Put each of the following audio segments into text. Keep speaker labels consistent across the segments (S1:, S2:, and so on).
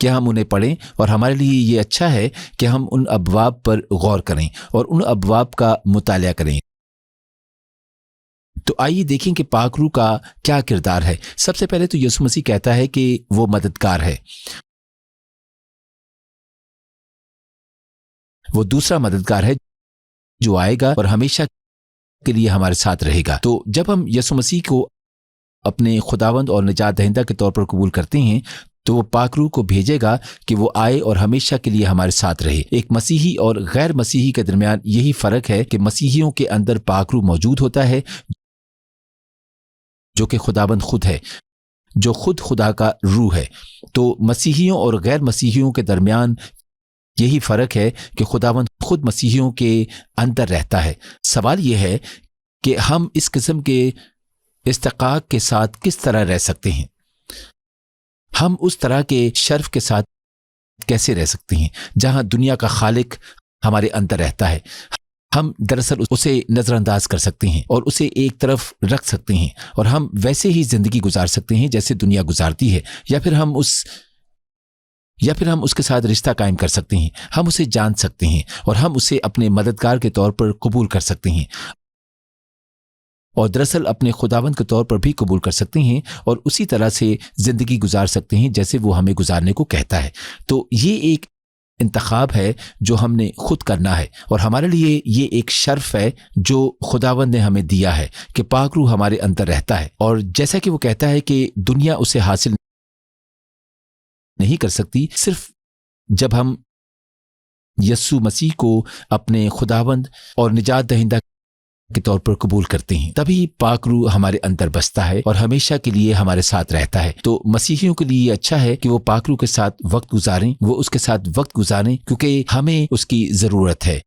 S1: کہ ہم انہیں پڑھیں اور ہمارے لیے یہ اچھا ہے کہ ہم ان ابواب پر غور کریں اور ان ابواب کا مطالعہ کریں۔ تو آئیے دیکھیں کہ پاک روح کا کیا کردار ہے۔ سب سے پہلے تو یسوع مسیح کہتا ہے کہ وہ مددگار ہے، وہ دوسرا مددگار ہے جو آئے گا اور ہمیشہ کے لیے ہمارے ساتھ رہے گا۔ تو جب ہم یسوع مسیح کو اپنے خداوند اور نجات دہندہ کے طور پر قبول کرتے ہیں تو وہ پاک روح کو بھیجے گا کہ وہ آئے اور ہمیشہ کے لیے ہمارے ساتھ رہے۔ ایک مسیحی اور غیر مسیحی کے درمیان یہی فرق ہے کہ مسیحیوں کے اندر پاک روح موجود ہوتا ہے جو کہ خداوند خود ہے، جو خود خدا کا روح ہے۔ تو مسیحیوں اور غیر مسیحیوں کے درمیان یہی فرق ہے کہ خداوند خود مسیحیوں کے اندر رہتا ہے۔ سوال یہ ہے کہ ہم اس قسم کے استحقاق کے ساتھ کس طرح رہ سکتے ہیں؟ ہم اس طرح کے شرف کے ساتھ کیسے رہ سکتے ہیں جہاں دنیا کا خالق ہمارے اندر رہتا ہے؟ ہم دراصل اسے نظر انداز کر سکتے ہیں اور اسے ایک طرف رکھ سکتے ہیں اور ہم ویسے ہی زندگی گزار سکتے ہیں جیسے دنیا گزارتی ہے، یا پھر ہم اس کے ساتھ رشتہ قائم کر سکتے ہیں، ہم اسے جان سکتے ہیں اور ہم اسے اپنے مددگار کے طور پر قبول کر سکتے ہیں اور دراصل اپنے خداوند کے طور پر بھی قبول کر سکتے ہیں اور اسی طرح سے زندگی گزار سکتے ہیں جیسے وہ ہمیں گزارنے کو کہتا ہے۔ تو یہ ایک انتخاب ہے جو ہم نے خود کرنا ہے اور ہمارے لیے یہ ایک شرف ہے جو خداوند نے ہمیں دیا ہے کہ پاک روح ہمارے اندر رہتا ہے، اور جیسا کہ وہ کہتا ہے کہ دنیا اسے حاصل نہیں کر سکتی صرف جب ہم یسوع مسیح کو اپنے خداوند اور نجات دہندہ کے طور پر قبول کرتے ہیں، تبھی پاک روح ہمارے اندر بستا ہے اور ہمیشہ کے لیے ہمارے ساتھ رہتا ہے۔ تو مسیحیوں کے لیے یہ اچھا ہے کہ وہ پاک روح کے ساتھ وقت گزاریں، وہ اس کے ساتھ وقت گزاریں کیونکہ ہمیں اس کی ضرورت ہے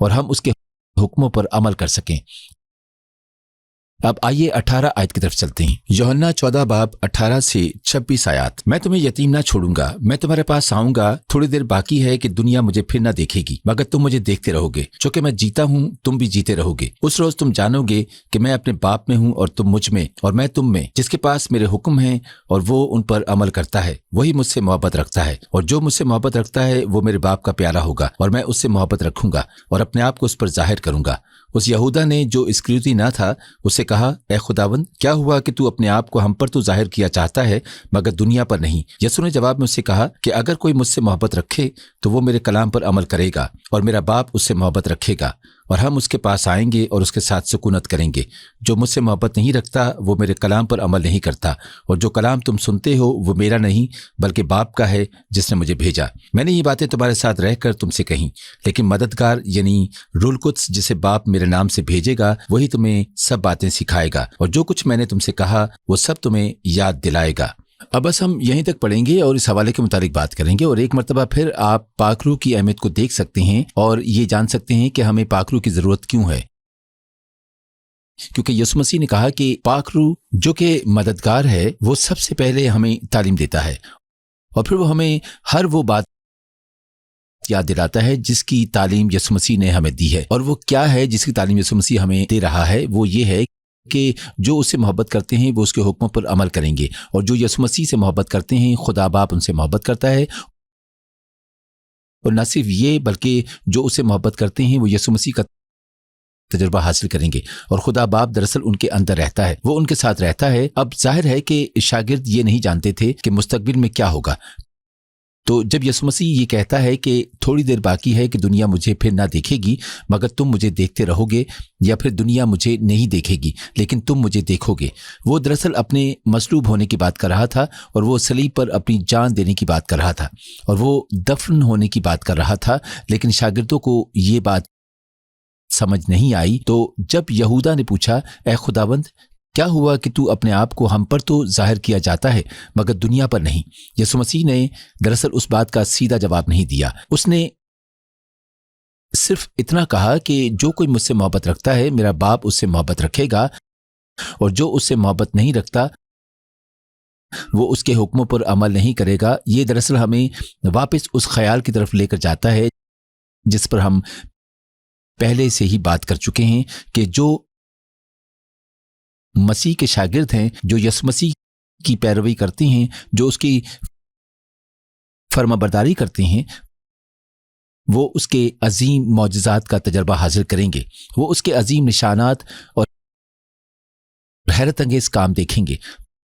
S1: اور ہم اس کے حکموں پر عمل کر سکیں۔ اب آئیے 18 آیت کی طرف چلتے ہیں۔ یوحنا 14 باب 18 سے 26 آیات۔ میں تمہیں یتیم نہ چھوڑوں گا، میں تمہارے پاس آؤں گا، تھوڑی دیر باقی ہے کہ دنیا مجھے پھر نہ دیکھے گی مگر تم مجھے دیکھتے رہو گے، چونکہ میں جیتا ہوں تم بھی جیتے رہو گے۔ اس روز تم جانو گے کہ میں اپنے باپ میں ہوں اور تم مجھ میں اور میں تم میں۔ جس کے پاس میرے حکم ہیں اور وہ ان پر عمل کرتا ہے وہی مجھ سے محبت رکھتا ہے، اور جو مجھ سے محبت رکھتا ہے وہ میرے باپ کا پیارا ہوگا اور میں اس سے محبت رکھوں گا اور اپنے آپ کو اس پر ظاہر کروں گا۔ اس یہودا نے جو اسکریوتی نہ تھا اسے کہا، اے خداوند کیا ہوا کہ تو اپنے آپ کو ہم پر تو ظاہر کیا چاہتا ہے مگر دنیا پر نہیں؟ یسوع نے جواب میں اس سے کہا کہ اگر کوئی مجھ سے محبت رکھے تو وہ میرے کلام پر عمل کرے گا اور میرا باپ اس سے محبت رکھے گا اور ہم اس کے پاس آئیں گے اور اس کے ساتھ سکونت کریں گے۔ جو مجھ سے محبت نہیں رکھتا وہ میرے کلام پر عمل نہیں کرتا، اور جو کلام تم سنتے ہو وہ میرا نہیں بلکہ باپ کا ہے جس نے مجھے بھیجا۔ میں نے یہ باتیں تمہارے ساتھ رہ کر تم سے کہیں، لیکن مددگار یعنی روح القدس جسے باپ میرے نام سے بھیجے گا وہی تمہیں سب باتیں سکھائے گا اور جو کچھ میں نے تم سے کہا وہ سب تمہیں یاد دلائے گا۔ اب بس ہم یہیں تک پڑھیں گے اور اس حوالے کے متعلق بات کریں گے، اور ایک مرتبہ پھر آپ پاک روح کی اہمیت کو دیکھ سکتے ہیں اور یہ جان سکتے ہیں کہ ہمیں پاک روح کی ضرورت کیوں ہے، کیونکہ یسوع مسیح نے کہا کہ پاک روح جو کہ مددگار ہے وہ سب سے پہلے ہمیں تعلیم دیتا ہے اور پھر وہ ہمیں ہر وہ بات یاد دلاتا ہے جس کی تعلیم یسوع مسیح نے ہمیں دی ہے۔ اور وہ کیا ہے جس کی تعلیم یسوع مسیح ہمیں دے رہا ہے؟ وہ یہ ہے کہ جو اس سے محبت کرتے ہیں وہ اس کے حکموں پر عمل کریں گے، اور جو یسوع مسیح سے محبت کرتے ہیں خدا باپ ان سے محبت کرتا ہے، اور نہ صرف یہ بلکہ جو اس سے محبت کرتے ہیں وہ یسوع مسیح کا تجربہ حاصل کریں گے، اور خدا باپ دراصل ان کے اندر رہتا ہے، وہ ان کے ساتھ رہتا ہے۔ اب ظاہر ہے کہ شاگرد یہ نہیں جانتے تھے کہ مستقبل میں کیا ہوگا، تو جب یسوع مسیح یہ کہتا ہے کہ تھوڑی دیر باقی ہے کہ دنیا مجھے پھر نہ دیکھے گی مگر تم مجھے دیکھتے رہو گے، یا پھر دنیا مجھے نہیں دیکھے گی لیکن تم مجھے دیکھو گے، وہ دراصل اپنے مصلوب ہونے کی بات کر رہا تھا، اور وہ صلیب پر اپنی جان دینے کی بات کر رہا تھا، اور وہ دفن ہونے کی بات کر رہا تھا، لیکن شاگردوں کو یہ بات سمجھ نہیں آئی۔ تو جب یہودا نے پوچھا، اے خداوند کیا ہوا کہ تو اپنے آپ کو ہم پر تو ظاہر کیا جاتا ہے مگر دنیا پر نہیں؟ یسوع مسیح نے دراصل اس بات کا سیدھا جواب نہیں دیا، اس نے صرف اتنا کہا کہ جو کوئی مجھ سے محبت رکھتا ہے میرا باپ اس سے محبت رکھے گا، اور جو اس سے محبت نہیں رکھتا وہ اس کے حکموں پر عمل نہیں کرے گا۔ یہ دراصل ہمیں واپس اس خیال کی طرف لے کر جاتا ہے جس پر ہم پہلے سے ہی بات کر چکے ہیں کہ جو مسیح کے شاگرد ہیں، جو یسوع مسیح کی پیروی کرتے ہیں، جو اس کی فرمانبرداری کرتے ہیں وہ اس کے عظیم معجزات کا تجربہ حاصل کریں گے، وہ اس کے عظیم نشانات اور حیرت انگیز کام دیکھیں گے۔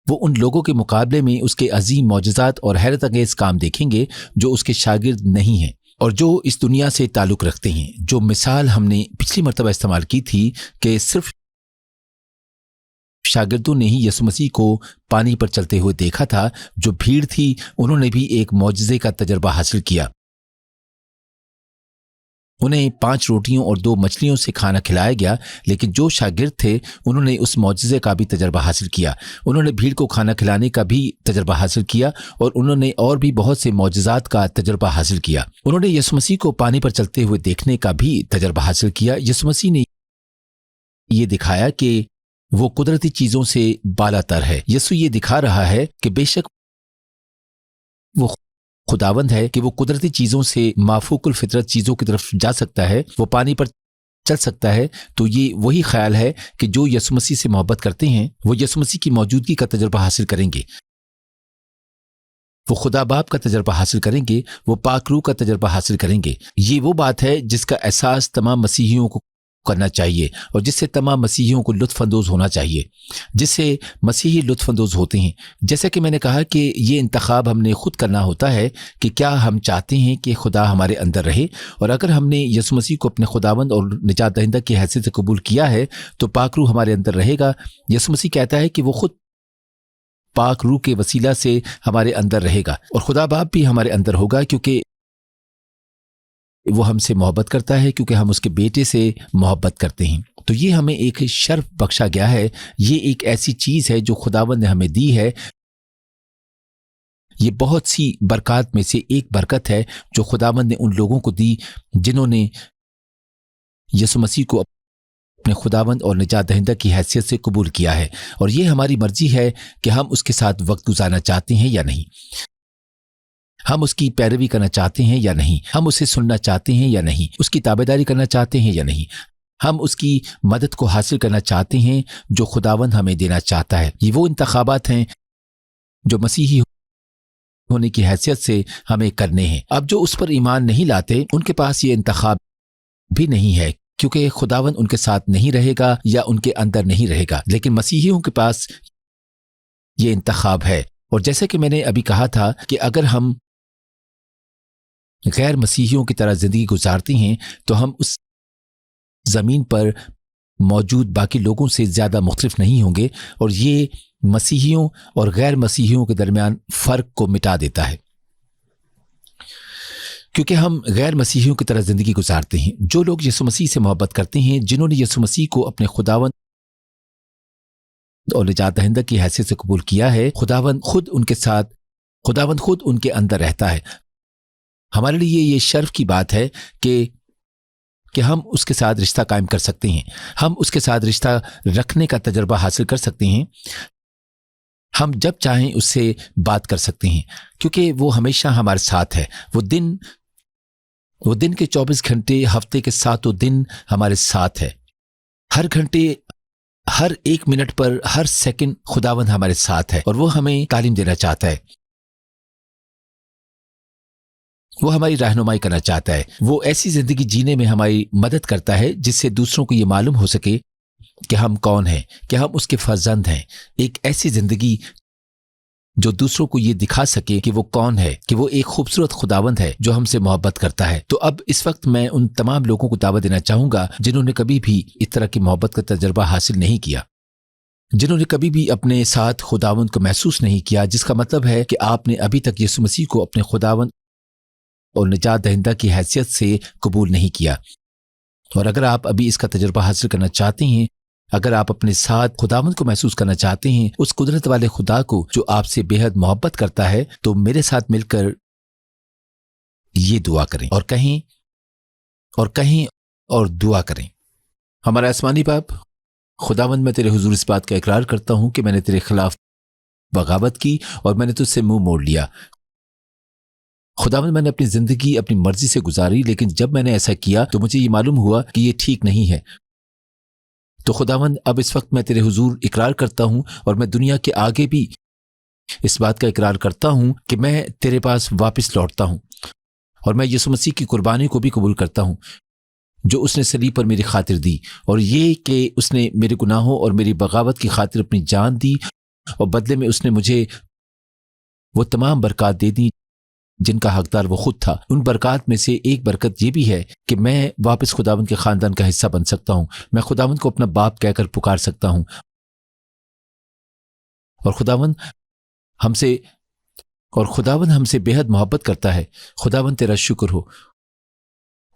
S1: وہ ان لوگوں کے مقابلے میں اس کے عظیم معجزات اور حیرت انگیز کام دیکھیں گے جو اس کے شاگرد نہیں ہیں اور جو اس دنیا سے تعلق رکھتے ہیں۔ جو مثال ہم نے پچھلی مرتبہ استعمال کی تھی کہ صرف شاگردوں نے ہی یسوع مسیح کو پانی پر چلتے ہوئے دیکھا تھا، جو بھیڑ تھی انہوں نے بھی ایک معجزے کا تجربہ حاصل کیا۔ انہیں 5 روٹیوں اور 2 مچھلیوں سے کھانا کھلایا گیا، لیکن جو شاگرد تھے انہوں نے اس معجزے کا بھی تجربہ حاصل کیا۔ انہوں نے بھیڑ کو کھانا کھلانے کا بھی تجربہ حاصل کیا اور انہوں نے اور بھی بہت سے معجزات کا تجربہ حاصل کیا۔ انہوں نے یسوع مسیح کو پانی پر چلتے ہوئے دیکھنے کا بھی تجربہ حاصل کیا۔ یسوع مسیح نے یہ دکھایا کہ وہ قدرتی چیزوں سے بالا تر ہے۔ یسوع یہ دکھا رہا ہے کہ بے شک وہ خداوند ہے کہ وہ قدرتی چیزوں سے مافوق الفطرت چیزوں کی طرف جا سکتا ہے، وہ پانی پر چل سکتا ہے۔ تو یہ وہی خیال ہے کہ جو یسوع مسیح سے محبت کرتے ہیں وہ یسوع مسیح کی موجودگی کا تجربہ حاصل کریں گے، وہ خدا باپ کا تجربہ حاصل کریں گے، وہ پاک روح کا تجربہ حاصل کریں گے۔ یہ وہ بات ہے جس کا احساس تمام مسیحیوں کو کرنا چاہیے اور جس سے تمام مسیحیوں کو لطف اندوز ہونا چاہیے، جس سے مسیحی لطف اندوز ہوتے ہیں۔ جیسا کہ میں نے کہا کہ یہ انتخاب ہم نے خود کرنا ہوتا ہے کہ کیا ہم چاہتے ہیں کہ خدا ہمارے اندر رہے، اور اگر ہم نے یسوع مسیح کو اپنے خداوند اور نجات دہندہ کی حیثیت سے قبول کیا ہے تو پاک روح ہمارے اندر رہے گا۔ یسوع مسیح کہتا ہے کہ وہ خود پاک روح کے وسیلہ سے ہمارے اندر رہے گا، اور خدا باپ بھی ہمارے اندر ہوگا کیونکہ وہ ہم سے محبت کرتا ہے، کیونکہ ہم اس کے بیٹے سے محبت کرتے ہیں۔ تو یہ ہمیں ایک شرف بخشا گیا ہے، یہ ایک ایسی چیز ہے جو خداوند نے ہمیں دی ہے۔ یہ بہت سی برکات میں سے ایک برکت ہے جو خداوند نے ان لوگوں کو دی جنہوں نے یسوع مسیح کو اپنے خداوند اور نجات دہندہ کی حیثیت سے قبول کیا ہے، اور یہ ہماری مرضی ہے کہ ہم اس کے ساتھ وقت گزارنا چاہتے ہیں یا نہیں، ہم اس کی پیروی کرنا چاہتے ہیں یا نہیں، ہم اسے سننا چاہتے ہیں یا نہیں، اس کی تابعداری کرنا چاہتے ہیں یا نہیں، ہم اس کی مدد کو حاصل کرنا چاہتے ہیں جو خداوند ہمیں دینا چاہتا ہے۔ یہ وہ انتخابات ہیں جو مسیحی ہونے کی حیثیت سے ہمیں کرنے ہیں۔ اب جو اس پر ایمان نہیں لاتے ان کے پاس یہ انتخاب بھی نہیں ہے، کیونکہ خداوند ان کے ساتھ نہیں رہے گا یا ان کے اندر نہیں رہے گا، لیکن مسیحیوں کے پاس یہ انتخاب ہے۔ اور جیسے کہ میں نے ابھی کہا تھا کہ اگر ہم غیر مسیحیوں کی طرح زندگی گزارتے ہیں تو ہم اس زمین پر موجود باقی لوگوں سے زیادہ مختلف نہیں ہوں گے، اور یہ مسیحیوں اور غیر مسیحیوں کے درمیان فرق کو مٹا دیتا ہے، کیونکہ ہم غیر مسیحیوں کی طرح زندگی گزارتے ہیں۔ جو لوگ یسوع مسیح سے محبت کرتے ہیں، جنہوں نے یسوع مسیح کو اپنے خداوند اور نجات دہندہ کی حیثیت سے قبول کیا ہے، خداوند خود ان کے اندر رہتا ہے۔ ہمارے لیے یہ شرف کی بات ہے کہ ہم اس کے ساتھ رشتہ قائم کر سکتے ہیں، ہم اس کے ساتھ رشتہ رکھنے کا تجربہ حاصل کر سکتے ہیں، ہم جب چاہیں اس سے بات کر سکتے ہیں، کیونکہ وہ ہمیشہ ہمارے ساتھ ہے۔ وہ دن کے 24 گھنٹے، ہفتے کے 7 دن ہمارے ساتھ ہے۔ ہر گھنٹے، ہر 1 منٹ پر، ہر سیکنڈ خداوند ہمارے ساتھ ہے، اور وہ ہمیں تعلیم دینا چاہتا ہے، وہ ہماری رہنمائی کرنا چاہتا ہے، وہ ایسی زندگی جینے میں ہماری مدد کرتا ہے جس سے دوسروں کو یہ معلوم ہو سکے کہ ہم کون ہیں، کہ ہم اس کے فرزند ہیں۔ ایک ایسی زندگی جو دوسروں کو یہ دکھا سکے کہ وہ کون ہے، کہ وہ ایک خوبصورت خداوند ہے جو ہم سے محبت کرتا ہے۔ تو اب اس وقت میں ان تمام لوگوں کو دعوت دینا چاہوں گا جنہوں نے کبھی بھی اس طرح کی محبت کا تجربہ حاصل نہیں کیا، جنہوں نے کبھی بھی اپنے ساتھ خداوند کو محسوس نہیں کیا، جس کا مطلب ہے کہ آپ نے ابھی تک یسوع مسیح کو اپنے خداوند اور نجات دہندہ کی حیثیت سے قبول نہیں کیا۔ اور اگر آپ ابھی اس کا تجربہ حاصل کرنا چاہتے ہیں، اگر آپ اپنے ساتھ خداوند کو محسوس کرنا چاہتے ہیں، اس قدرت والے خدا کو جو آپ سے بے حد محبت کرتا ہے، تو میرے ساتھ مل کر یہ دعا کریں اور دعا کریں۔ ہمارا آسمانی باپ، خداوند، میں تیرے حضور اس بات کا اقرار کرتا ہوں کہ میں نے تیرے خلاف بغاوت کی اور میں نے تجھ سے منہ موڑ لیا۔ خداوند، میں نے اپنی زندگی اپنی مرضی سے گزاری، لیکن جب میں نے ایسا کیا تو مجھے یہ معلوم ہوا کہ یہ ٹھیک نہیں ہے۔ تو خداوند، اب اس وقت میں تیرے حضور اقرار کرتا ہوں، اور میں دنیا کے آگے بھی اس بات کا اقرار کرتا ہوں کہ میں تیرے پاس واپس لوٹتا ہوں، اور میں یسوع مسیح کی قربانی کو بھی قبول کرتا ہوں جو اس نے صلیب پر میری خاطر دی، اور یہ کہ اس نے میرے گناہوں اور میری بغاوت کی خاطر اپنی جان دی، اور بدلے میں اس نے مجھے وہ تمام برکات دے دی جن کا حقدار وہ خود تھا۔ ان برکات میں سے ایک برکت یہ بھی ہے کہ میں واپس خداوند کے خاندان کا حصہ بن سکتا ہوں، میں خداوند کو اپنا باپ کہہ کر پکار سکتا ہوں، اور خداوند ہم سے بے حد محبت کرتا ہے۔ خداوند تیرا شکر ہو،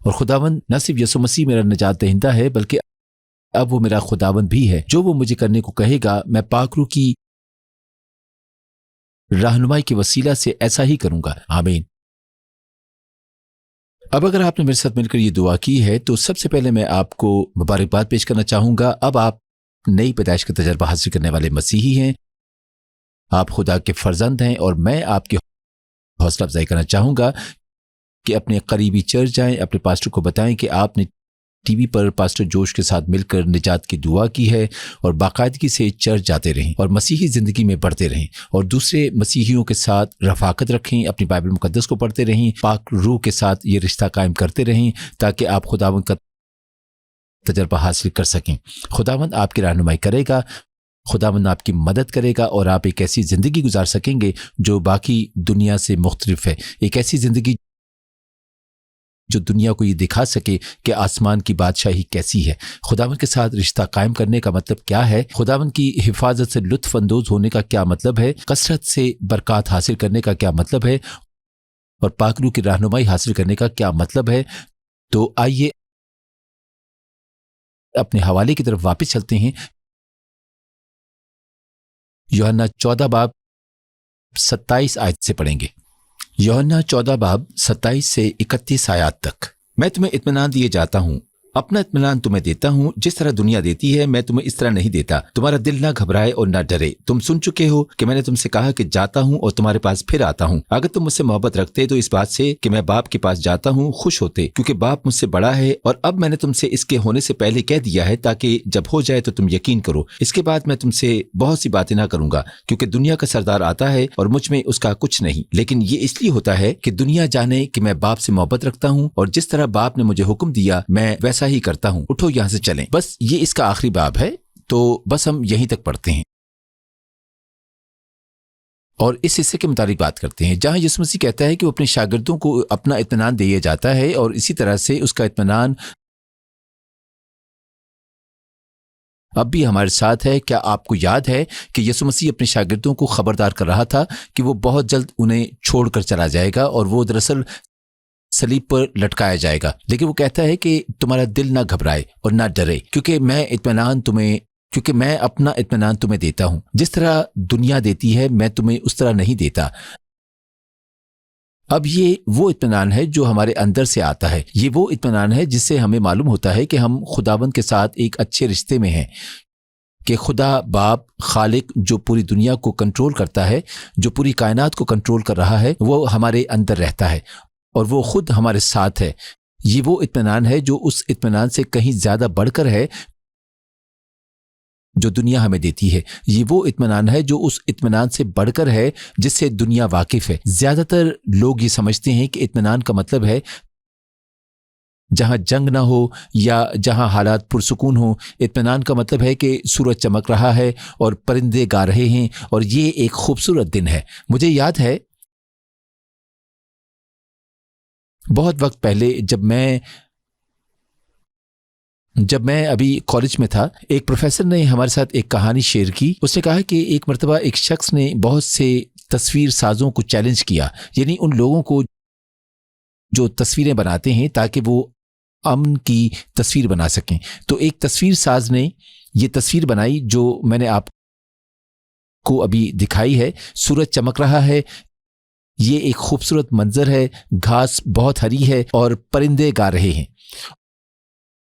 S1: اور خداوند نہ صرف یسوع مسیح میرا نجات دہندہ ہے بلکہ اب وہ میرا خداوند بھی ہے۔ جو وہ مجھے کرنے کو کہے گا میں پاک روح کی رہنمائی کے وسیلہ سے ایسا ہی کروں گا، آمین۔ اب اگر آپ نے میرے ساتھ مل کر یہ دعا کی ہے تو سب سے پہلے میں آپ کو مبارکباد پیش کرنا چاہوں گا۔ اب آپ نئی پیدائش کا تجربہ حاصل کرنے والے مسیحی ہیں، آپ خدا کے فرزند ہیں، اور میں آپ کی حوصلہ افزائی کرنا چاہوں گا کہ اپنے قریبی چرچ جائیں، اپنے پاسٹر کو بتائیں کہ آپ نے ٹی وی پر پاسٹر جوش کے ساتھ مل کر نجات کی دعا کی ہے، اور باقاعدگی سے چرچ جاتے رہیں اور مسیحی زندگی میں بڑھتے رہیں، اور دوسرے مسیحیوں کے ساتھ رفاقت رکھیں، اپنی بائبل مقدس کو پڑھتے رہیں، پاک روح کے ساتھ یہ رشتہ قائم کرتے رہیں تاکہ آپ خداوند کا تجربہ حاصل کر سکیں۔ خداوند آپ کی رہنمائی کرے گا، خداوند آپ کی مدد کرے گا، اور آپ ایک ایسی زندگی گزار سکیں گے جو باقی دنیا سے مختلف ہے، ایک ایسی زندگی جو دنیا کو یہ دکھا سکے کہ آسمان کی بادشاہی کیسی ہے۔ خداوند کے ساتھ رشتہ قائم کرنے کا مطلب کیا ہے؟ خداوند کی حفاظت سے لطف اندوز ہونے کا کیا مطلب ہے؟ کثرت سے برکات حاصل کرنے کا کیا مطلب ہے؟ اور پاک روح کی رہنمائی حاصل کرنے کا کیا مطلب ہے؟ تو آئیے اپنے حوالے کی طرف واپس چلتے ہیں۔ یوحنا 14 باب 27 آیت سے پڑھیں گے۔ یوحنا 14 باب 27 سے 31 آیات تک۔ میں تمہیں اطمینان دیے جاتا ہوں، اپنا اطمینان تمہیں دیتا ہوں، جس طرح دنیا دیتی ہے میں تمہیں اس طرح نہیں دیتا۔ تمہارا دل نہ گھبرائے اور نہ ڈرے۔ تم سن چکے ہو کہ میں نے تم سے کہا کہ جاتا ہوں اور تمہارے پاس پھر آتا ہوں۔ اگر تم مجھ سے محبت رکھتے تو اس بات سے کہ میں باپ کے پاس جاتا ہوں خوش ہوتے، کیونکہ باپ مجھ سے بڑا ہے، اور اب میں نے تم سے اس کے ہونے سے پہلے کہہ دیا ہے تاکہ جب ہو جائے تو تم یقین کرو۔ اس کے بعد میں تم سے بہت سی باتیں نہ کروں گا، کیونکہ دنیا کا سردار آتا ہے اور مجھ میں اس کا کچھ نہیں، لیکن یہ اس لیے ہوتا ہے کہ دنیا جانے کہ میں باپ سے محبت رکھتا ہوں، اور جس طرح باپ نے مجھے حکم دیا میں ویسا ہی کرتا ہوں۔ اٹھو یہاں سے چلیں۔ بس یہ اس کا آخری باب ہے، تو بس ہم یہیں تک پڑھتے ہیں اور اس حصے کے متعلق بات کرتے ہیں جہاں یسوع مسیح کہتا ہے کہ وہ اپنے شاگردوں کو اپنا اطمینان دیا جاتا ہے، اور اسی طرح سے اس کا اطمینان اب بھی ہمارے ساتھ ہے۔ کیا آپ کو یاد ہے کہ یسوع مسیح اپنے شاگردوں کو خبردار کر رہا تھا کہ وہ بہت جلد انہیں چھوڑ کر چلا جائے گا، اور وہ دراصل صلیب پر لٹکایا جائے گا، لیکن وہ کہتا ہے کہ تمہارا دل نہ گھبرائے اور نہ ڈرے، کیونکہ میں اپنا اطمینان تمہیں دیتا ہوں، جس طرح دنیا دیتی ہے میں تمہیں اس طرح نہیں دیتا۔ اب یہ وہ اطمینان ہے جو ہمارے اندر سے آتا ہے، یہ وہ اطمینان ہے جس سے ہمیں معلوم ہوتا ہے کہ ہم خداوند کے ساتھ ایک اچھے رشتے میں ہیں، کہ خدا باپ خالق جو پوری دنیا کو کنٹرول کرتا ہے، جو پوری کائنات کو کنٹرول کر رہا ہے، وہ ہمارے اندر رہتا ہے اور وہ خود ہمارے ساتھ ہے۔ یہ وہ اطمینان ہے جو اس اطمینان سے کہیں زیادہ بڑھ کر ہے جو دنیا ہمیں دیتی ہے۔ یہ وہ اطمینان ہے جو اس اطمینان سے بڑھ کر ہے جس سے دنیا واقف ہے۔ زیادہ تر لوگ یہ سمجھتے ہیں کہ اطمینان کا مطلب ہے جہاں جنگ نہ ہو یا جہاں حالات پرسکون ہوں۔ اطمینان کا مطلب ہے کہ سورج چمک رہا ہے اور پرندے گا رہے ہیں اور یہ ایک خوبصورت دن ہے۔ مجھے یاد ہے بہت وقت پہلے جب میں ابھی کالج میں تھا، ایک پروفیسر نے ہمارے ساتھ ایک کہانی شیئر کی۔ اس نے کہا کہ ایک مرتبہ ایک شخص نے بہت سے تصویر سازوں کو چیلنج کیا، یعنی ان لوگوں کو جو تصویریں بناتے ہیں تاکہ وہ امن کی تصویر بنا سکیں۔ تو ایک تصویر ساز نے یہ تصویر بنائی جو میں نے آپ کو ابھی دکھائی ہے۔ سورج چمک رہا ہے، یہ ایک خوبصورت منظر ہے، گھاس بہت ہری ہے اور پرندے گا رہے ہیں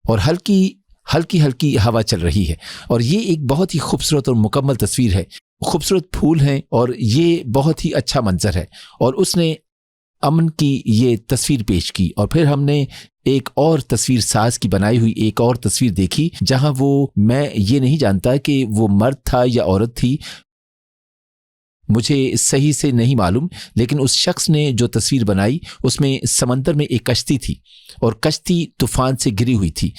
S1: اور ہلکی ہوا چل رہی ہے، اور یہ ایک بہت ہی خوبصورت اور مکمل تصویر ہے۔ خوبصورت پھول ہیں اور یہ بہت ہی اچھا منظر ہے، اور اس نے امن کی یہ تصویر پیش کی۔ اور پھر ہم نے ایک اور تصویر ساز کی بنائی ہوئی ایک اور تصویر دیکھی جہاں میں یہ نہیں جانتا کہ وہ مرد تھا یا عورت تھی، مجھے صحیح سے نہیں معلوم، لیکن اس شخص نے جو تصویر بنائی اس میں سمندر میں ایک کشتی تھی اور کشتی طوفان سے گری ہوئی تھی۔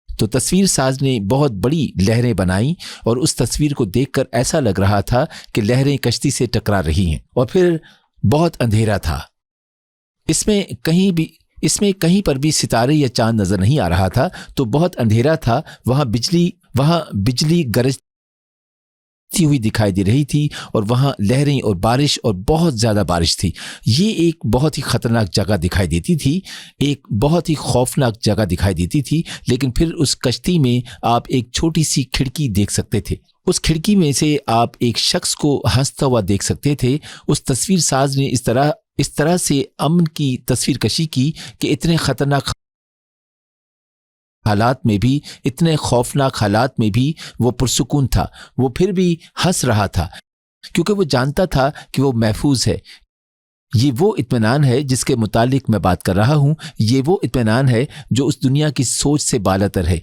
S1: تو تصویر ساز نے بہت بڑی لہریں بنائی اور اس تصویر کو دیکھ کر ایسا لگ رہا تھا کہ لہریں کشتی سے ٹکرا رہی ہیں، اور پھر بہت اندھیرا تھا۔ اس میں کہیں پر بھی ستارے یا چاند نظر نہیں آ رہا تھا، تو بہت اندھیرا تھا۔ وہاں بجلی گرجتی ہوئی دکھائی دے رہی تھی، اور وہاں لہریں اور بارش، اور بہت زیادہ بارش تھی۔ یہ ایک بہت ہی خطرناک جگہ دکھائی دیتی تھی، ایک بہت ہی خوفناک جگہ دکھائی دیتی تھی۔ لیکن پھر اس کشتی میں آپ ایک چھوٹی سی کھڑکی دیکھ سکتے تھے۔ اس کھڑکی میں سے آپ ایک شخص کو ہنستا ہوا دیکھ سکتے تھے۔ اس تصویر ساز نے اس طرح سے امن کی تصویر کشی کی کہ اتنے خطرناک حالات میں بھی، اتنے خوفناک حالات میں بھی وہ پرسکون تھا۔ وہ پھر بھی ہنس رہا تھا کیونکہ وہ جانتا تھا کہ وہ محفوظ ہے۔ یہ وہ اطمینان ہے جس کے متعلق میں بات کر رہا ہوں۔ یہ وہ اطمینان ہے جو اس دنیا کی سوچ سے بالاتر ہے،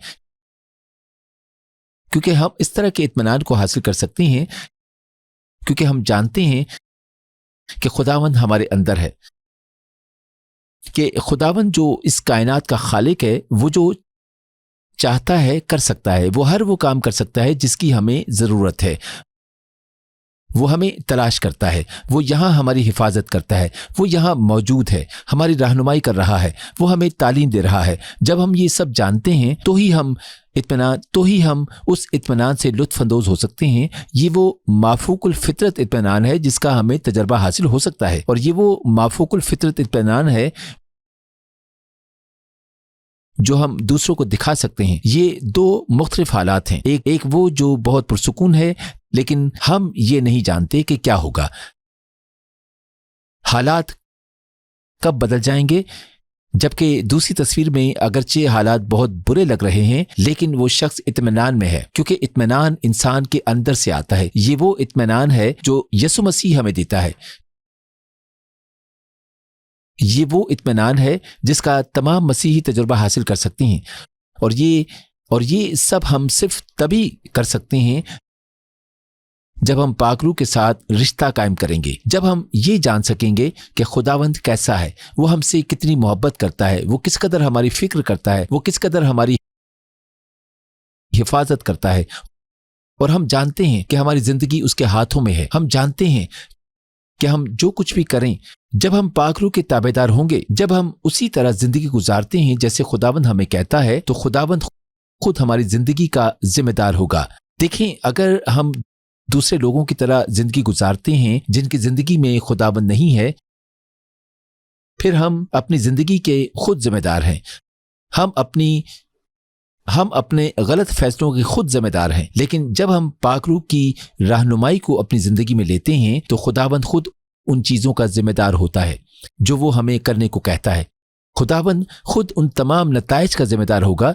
S1: کیونکہ ہم اس طرح کے اطمینان کو حاصل کر سکتے ہیں کیونکہ ہم جانتے ہیں کہ خداوند ہمارے اندر ہے، کہ خداوند جو اس کائنات کا خالق ہے، وہ جو چاہتا ہے کر سکتا ہے۔ وہ ہر وہ کام کر سکتا ہے جس کی ہمیں ضرورت ہے۔ وہ ہمیں تلاش کرتا ہے، وہ یہاں ہماری حفاظت کرتا ہے، وہ یہاں موجود ہے، ہماری رہنمائی کر رہا ہے، وہ ہمیں تعلیم دے رہا ہے۔ جب ہم یہ سب جانتے ہیں تو ہی ہم اس اطمینان سے لطف اندوز ہو سکتے ہیں۔ یہ وہ مافوق الفطرت اطمینان ہے جس کا ہمیں تجربہ حاصل ہو سکتا ہے، اور یہ وہ مافوق الفطرت اطمینان ہے جو ہم دوسروں کو دکھا سکتے ہیں۔ یہ دو مختلف حالات ہیں، ایک وہ جو بہت پرسکون ہے، لیکن ہم یہ نہیں جانتے کہ کیا ہوگا، حالات کب بدل جائیں گے، جبکہ دوسری تصویر میں اگرچہ حالات بہت برے لگ رہے ہیں لیکن وہ شخص اطمینان میں ہے، کیونکہ اطمینان انسان کے اندر سے آتا ہے۔ یہ وہ اطمینان ہے جو یسوع مسیح ہمیں دیتا ہے۔ یہ وہ اطمینان ہے جس کا تمام مسیحی تجربہ حاصل کر سکتے ہیں، اور یہ سب ہم صرف تبھی کر سکتے ہیں جب ہم پاک روح کے ساتھ رشتہ قائم کریں گے، جب ہم یہ جان سکیں گے کہ خداوند کیسا ہے، وہ ہم سے کتنی محبت کرتا ہے، وہ کس قدر ہماری فکر کرتا ہے، وہ کس قدر ہماری حفاظت کرتا ہے، اور ہم جانتے ہیں کہ ہماری زندگی اس کے ہاتھوں میں ہے۔ ہم جانتے ہیں کہ ہم جو کچھ بھی کریں، جب ہم پاک روح کے تابعدار ہوں گے، جب ہم اسی طرح زندگی گزارتے ہیں جیسے خداوند ہمیں کہتا ہے، تو خداوند خود ہماری زندگی کا ذمہ دار ہوگا۔ دیکھیں، اگر ہم دوسرے لوگوں کی طرح زندگی گزارتے ہیں جن کی زندگی میں خداوند نہیں ہے، پھر ہم اپنی زندگی کے خود ذمہ دار ہیں۔ ہم اپنے غلط فیصلوں کے خود ذمہ دار ہیں، لیکن جب ہم پاک روح کی رہنمائی کو اپنی زندگی میں لیتے ہیں تو خداوند خود ان چیزوں کا ذمہ دار ہوتا ہے جو وہ ہمیں کرنے کو کہتا ہے۔ خداوند خود ان تمام نتائج کا ذمہ دار ہوگا،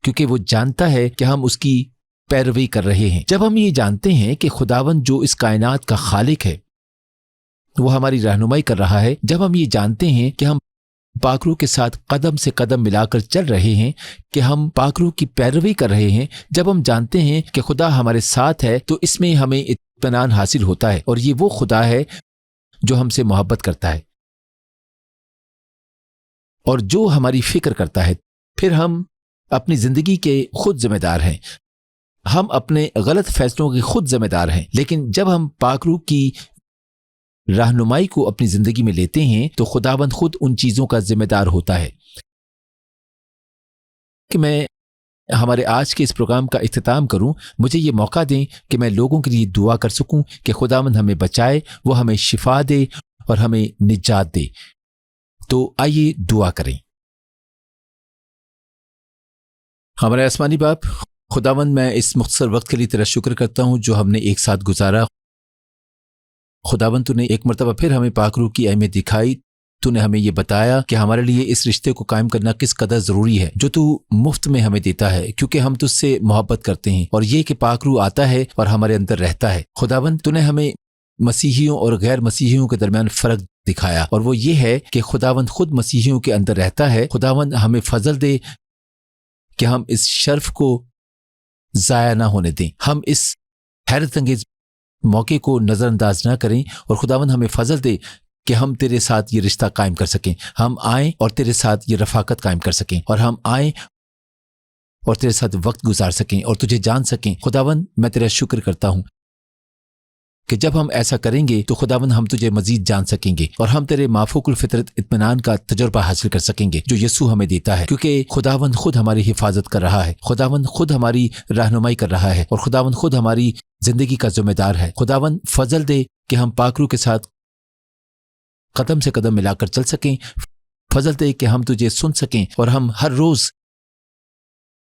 S1: کیونکہ وہ جانتا ہے کہ ہم اس کی پیروی کر رہے ہیں۔ جب ہم یہ جانتے ہیں کہ خداوند جو اس کائنات کا خالق ہے وہ ہماری رہنمائی کر رہا ہے، جب ہم یہ جانتے ہیں کہ ہم پاک روح کے ساتھ قدم سے قدم ملا کر چل رہے ہیں، کہ ہم پاک روح کی پیروی کر رہے ہیں، جب ہم جانتے ہیں کہ خدا ہمارے ساتھ ہے، تو اس میں ہمیں اطمینان حاصل ہوتا ہے، اور یہ وہ خدا ہے جو ہم سے محبت کرتا ہے اور جو ہماری فکر کرتا ہے۔ پھر ہم اپنی زندگی کے خود ذمہ دار ہیں، ہم اپنے غلط فیصلوں کے خود ذمہ دار ہیں، لیکن جب ہم پاک روح کی رہنمائی کو اپنی زندگی میں لیتے ہیں تو خداوند خود ان چیزوں کا ذمہ دار ہوتا ہے۔ کہ میں ہمارے آج کے اس پروگرام کا اختتام کروں، مجھے یہ موقع دیں کہ میں لوگوں کے لیے دعا کر سکوں کہ خداوند ہمیں بچائے، وہ ہمیں شفا دے اور ہمیں نجات دے۔ تو آئیے دعا کریں۔ ہمارے آسمانی باپ، خداوند میں اس مختصر وقت کے لیے تیرا شکر کرتا ہوں جو ہم نے ایک ساتھ گزارا۔ خداوند تو نے ایک مرتبہ پھر ہمیں پاک روح کی اہمیت دکھائی، تو نے ہمیں یہ بتایا کہ ہمارے لیے اس رشتے کو قائم کرنا کس قدر ضروری ہے جو تو مفت میں ہمیں دیتا ہے، کیونکہ ہم تجھ سے محبت کرتے ہیں، اور یہ کہ پاک روح آتا ہے اور ہمارے اندر رہتا ہے۔ خداوند تو نے ہمیں مسیحیوں اور غیر مسیحیوں کے درمیان فرق دکھایا، اور وہ یہ ہے کہ خداوند خود مسیحیوں کے اندر رہتا ہے۔ خداوند ہمیں فضل دے کہ ہم اس شرف کو ضائع نہ ہونے دیں، ہم اس حیرت انگیز موقع کو نظر انداز نہ کریں اور خداوند ہمیں فضل دے کہ ہم تیرے ساتھ یہ رشتہ قائم کر سکیں، ہم آئیں اور تیرے ساتھ یہ رفاقت قائم کر سکیں، اور ہم آئیں اور تیرے ساتھ وقت گزار سکیں اور تجھے جان سکیں۔ خداوند میں تیرا شکر کرتا ہوں کہ جب ہم ایسا کریں گے تو خداوند ہم تجھے مزید جان سکیں گے اور ہم تیرے مافوق الفطرت اطمینان کا تجربہ حاصل کر سکیں گے جو یسوع ہمیں دیتا ہے، کیونکہ خداوند خود ہماری حفاظت کر رہا ہے، خداوند خود ہماری رہنمائی کر رہا ہے، اور خداوند خود ہماری زندگی کا ذمہ دار ہے۔ خداوند فضل دے کہ ہم پاک روح کے ساتھ قدم سے قدم ملا کر چل سکیں، فضل دے کہ ہم تجھے سن سکیں اور ہم ہر روز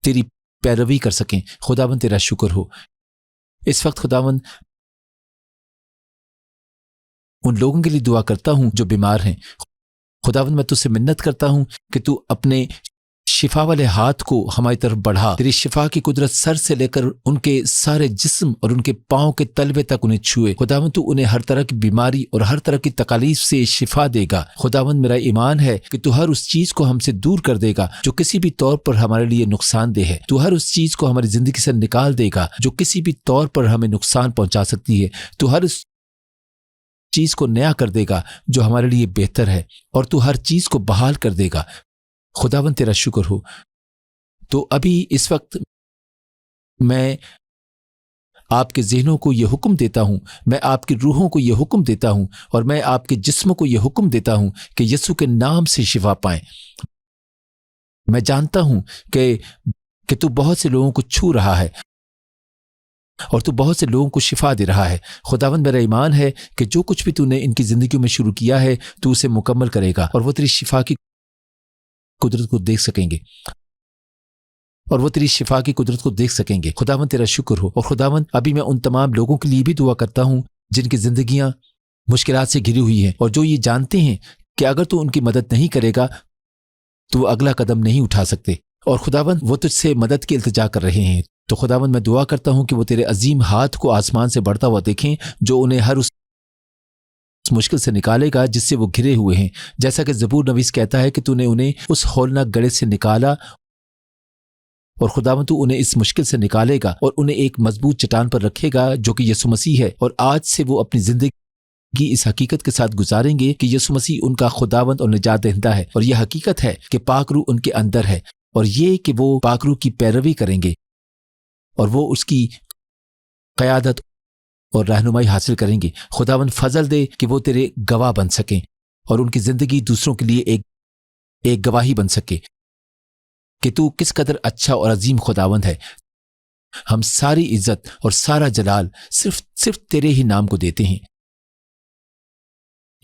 S1: تیری پیروی کر سکیں۔ خداوند تیرا شکر ہو۔ اس وقت خداوند ان لوگوں کے لیے دعا کرتا ہوں جو بیمار ہیں۔ خداوند میں تجھ سے منت کرتا ہوں کہ تو اپنے شفا والے ہاتھ کو ہماری طرف بڑھا، تیری شفا کی قدرت سر سے لے کر ان کے سارے جسم اور ان کے پاؤں کے تلوے تک انہیں چھوئے۔ خداوند تو انہیں ہر طرح کی بیماری اور ہر طرح کی تکالیف سے شفا دے گا۔ خداوند میرا ایمان ہے کہ تو ہر اس چیز کو ہم سے دور کر دے گا جو کسی بھی طور پر ہمارے لیے نقصان دہ ہے، تو ہر اس چیز کو ہماری زندگی سے نکال دے گا جو کسی بھی طور پر ہمیں نقصان پہنچا سکتی ہے، تو ہر اس چیز کو نیا کر دے گا جو ہمارے لیے بہتر ہے، اور تو ہر چیز کو بحال کر دے گا۔ خداوند تیرا شکر ہو۔ تو ابھی اس وقت میں آپ کے ذہنوں کو یہ حکم دیتا ہوں، میں آپ کی روحوں کو یہ حکم دیتا ہوں، اور میں آپ کے جسموں کو یہ حکم دیتا ہوں کہ یسوع کے نام سے شفا پائیں۔ میں جانتا ہوں کہ تو بہت سے لوگوں کو چھو رہا ہے اور تو بہت سے لوگوں کو شفا دے رہا ہے۔ خداوند میرا ایمان ہے کہ جو کچھ بھی تو نے ان کی زندگیوں میں شروع کیا ہے تو اسے مکمل کرے گا، اور وہ تیری شفا کی قدرت کو دیکھ سکیں گے، اور وہ تیری شفا کی قدرت کو دیکھ سکیں گے۔ خداوند تیرا شکر ہو۔ اور خداوند ابھی میں ان تمام لوگوں کے لیے بھی دعا کرتا ہوں جن کی زندگیاں مشکلات سے گھری ہوئی ہیں، اور جو یہ جانتے ہیں کہ اگر تو ان کی مدد نہیں کرے گا تو وہ اگلا قدم نہیں اٹھا سکتے، اور خداوند وہ تجھ سے مدد کی التجا کر رہے ہیں۔ تو خداوند میں دعا کرتا ہوں کہ وہ تیرے عظیم ہاتھ کو آسمان سے بڑھتا ہوا دیکھیں جو انہیں ہر اس مشکل سے نکالے گا جس سے وہ گھرے ہوئے ہیں، جیسا کہ زبور نویس کہتا ہے کہ تو نے انہیں اس ہولناک گڑھے سے نکالا، اور خداوند تو انہیں اس مشکل سے نکالے گا اور انہیں ایک مضبوط چٹان پر رکھے گا جو کہ یسوع مسیح ہے، اور آج سے وہ اپنی زندگی اس حقیقت کے ساتھ گزاریں گے کہ یسوع مسیح ان کا خداوند اور نجات دہندہ ہے، اور یہ حقیقت ہے کہ پاک روح ان کے اندر ہے، اور یہ کہ وہ پاک روح کی پیروی کریں گے اور وہ اس کی قیادت اور رہنمائی حاصل کریں گے۔ خداوند فضل دے کہ وہ تیرے گواہ بن سکیں اور ان کی زندگی دوسروں کے لیے ایک گواہی بن سکے کہ تو کس قدر اچھا اور عظیم خداوند ہے۔ ہم ساری عزت اور سارا جلال صرف تیرے ہی نام کو دیتے ہیں۔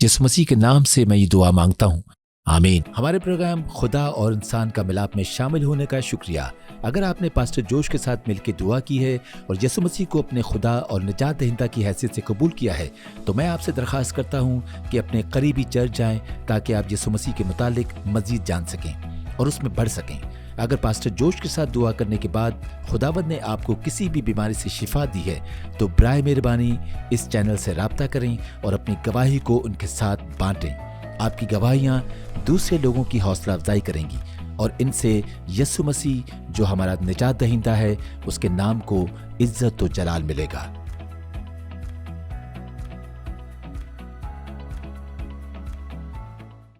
S1: یسوع مسیح کے نام سے میں یہ دعا مانگتا ہوں، آمین۔ ہمارے پروگرام خدا اور انسان کا ملاپ میں شامل ہونے کا شکریہ۔ اگر آپ نے پاسٹر جوش کے ساتھ مل کے دعا کی ہے اور یسوع مسیح کو اپنے خدا اور نجات دہندہ کی حیثیت سے قبول کیا ہے تو میں آپ سے درخواست کرتا ہوں کہ اپنے قریبی چرچ جائیں تاکہ آپ یسوع مسیح کے متعلق مزید جان سکیں اور اس میں بڑھ سکیں۔ اگر پاسٹر جوش کے ساتھ دعا کرنے کے بعد خداوند نے آپ کو کسی بھی بیماری سے شفا دی ہے تو برائے مہربانی اس چینل سے رابطہ کریں اور اپنی گواہی کو ان کے ساتھ بانٹیں۔ آپ کی گواہیاں دوسرے لوگوں کی حوصلہ افزائی کریں گی اور ان سے یسوع مسیح جو ہمارا نجات دہندہ ہے اس کے نام کو عزت و جلال ملے گا۔